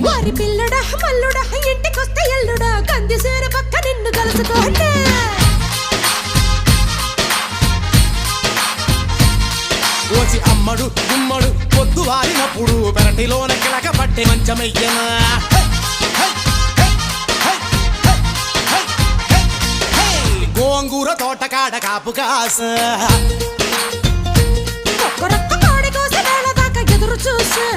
వారి పిల్లడా మల్లుడా ఇంటికొస్తే ఎల్లుడా కంది సేర పక్క నిన్ను కలుసుకోండి ఓసి అమ్మడు గుమ్మడు పొద్దు వారినప్పుడు పెరటిలోన కిలక పట్టే మంచమయ్యనా గోంగూర తోటకాడ కాపు కాస ఒక్కరొక్క కోడి కోస వేళ దాకా ఎదురు చూసా